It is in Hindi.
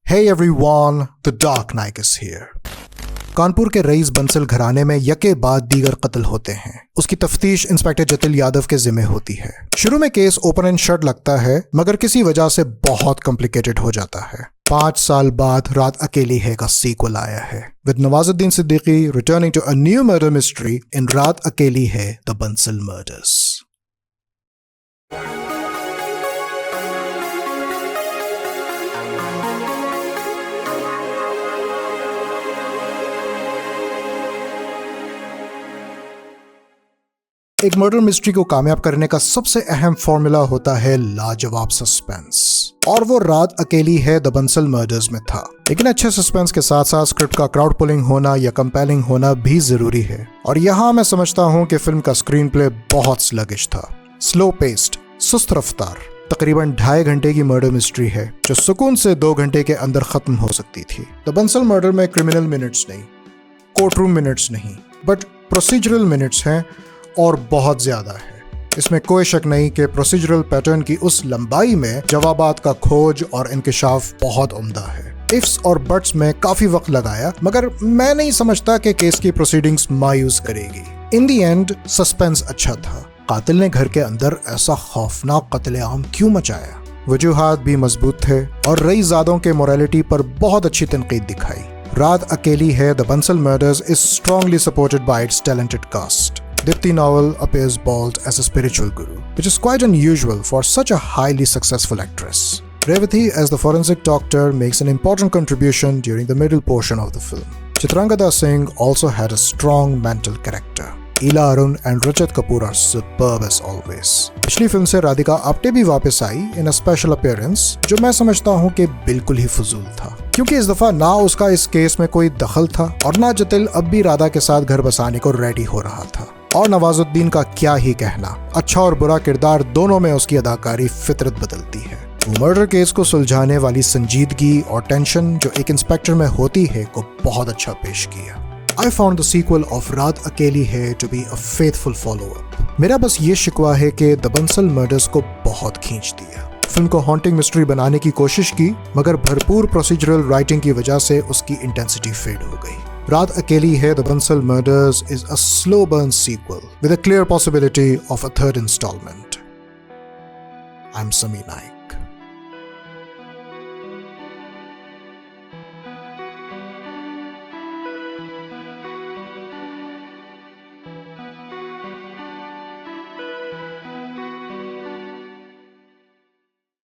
Hey everyone, the Dark Knight is here. Kanpur के रईस बंसल घराने में यके बाद दीगर कत्ल होते हैं। उसकी तफ्तीश इंस्पेक्टर जतिल यादव के जिम्मे होती है। शुरू में केस ओपन एंड शट लगता है, मगर किसी वजह से बहुत कॉम्प्लिकेटेड हो जाता है। 5 साल बाद रात अकेली है का सीक्वल आया है, with Nawazuddin Siddiqui returning to a new murder mystery in Raat Akeli Hai the Bansal murders. एक मर्डर मिस्ट्री को कामयाब करने का सबसे अहम फॉर्मूला होता है लाजवाब सस्पेंस, और वो रात अकेली है द बंसल मर्डर्स में था। लेकिन अच्छे सस्पेंस के साथ साथ स्क्रिप्ट का क्राउड पुलिंग होना या कंपेलिंग होना भी जरूरी है, और यहाँ मैं समझता हूँ कि फिल्म का स्क्रीन प्ले बहुत स्लगिश था। स्लो पेस्ड, सुस्त रफ्तार, तकरीबन 2.5 घंटे की मर्डर मिस्ट्री है जो सुकून से 2 घंटे के अंदर खत्म हो सकती थी। द बंसल मर्डर में क्रिमिनल मिनट्स नहीं, कोर्ट रूम मिनट्स नहीं, बट प्रोसीजरल मिनट्स हैं और बहुत ज्यादा है। इसमें कोई शक नहीं कि प्रोसीजरल पैटर्न की उस लंबाई में जवाबात का खोज और इंकिशाफ बहुत उम्दा है। इफ्स और बट्स में काफी वक्त लगाया, मगर मैं नहीं समझता कि केस की प्रोसीडिंग्स मायूस करेगी। इन दी एंड सस्पेंस अच्छा था। कातिल ने घर के अंदर ऐसा खौफनाक कत्लेआम क्यों मचाया? वजूहात भी मजबूत थे और रईसजादों के मोरालिटी पर बहुत अच्छी तनकीद दिखाई। रात Akeli Hai the Bansal murders is strongly supported by its talented cast. Dipti Nawal appears bald as a spiritual guru, which is quite unusual for such a highly successful actress. Revathi as the forensic doctor makes an important contribution during the middle portion of the film. Chitrangada Singh also had a strong mental character. Ila Arun and Rajat Kapoor are superb as always. पिछली फिल्म से राधिका आप्टे भी वापस आई in a special appearance, जो मैं समझता हूँ कि बिल्कुल ही फजूल था, क्योंकि इस दफा ना उसका इस केस में कोई दखल था और ना जतिल अब भी राधा के साथ घर बसाने को रेडी हो रहा था। और नवाजुद्दीन का क्या ही कहना, अच्छा और बुरा किरदार दोनों में उसकी अदाकारी फितरत बदलती है। मर्डर केस को सुलझाने वाली संजीदगी और टेंशन जो एक इंस्पेक्टर में होती है को बहुत अच्छा पेश किया। I found the sequel of रात अकेली है to be a faithful follow-up. मेरा बस ये शिकवा है कि द बंसल मर्डर्स को बहुत खींच दिया। फिल्म को हॉन्टिंग मिस्ट्री बनाने की कोशिश की, मगर भरपूर प्रोसीजरल राइटिंग की वजह से उसकी इंटेंसिटी फेड हो गई। रात Akeli Hai the Bansal murders is a slow burn sequel with a clear possibility of a third installment. I'm Sami Naik.